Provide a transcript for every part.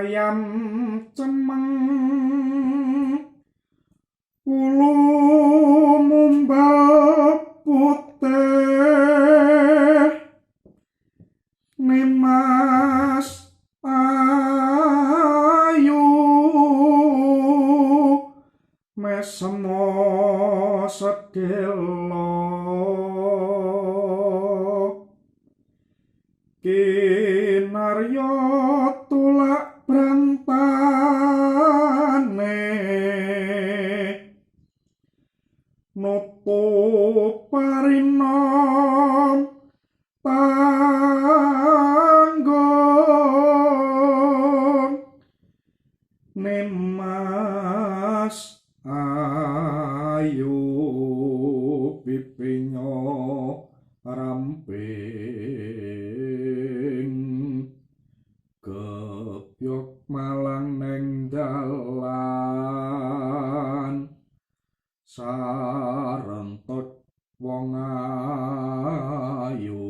ayam cemeng ulu mumbal putih Nimas ayu mesemo sedelo kinarya tulak brantane nutup parinom tanggung Nimas ayu pipinyo ramping kepyok malang neng dalan sarentot wong ayu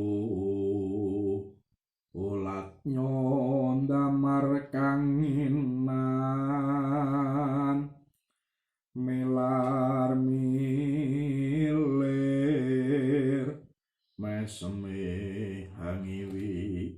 ulat nyondamar kanginan milar milir meseme hangiwi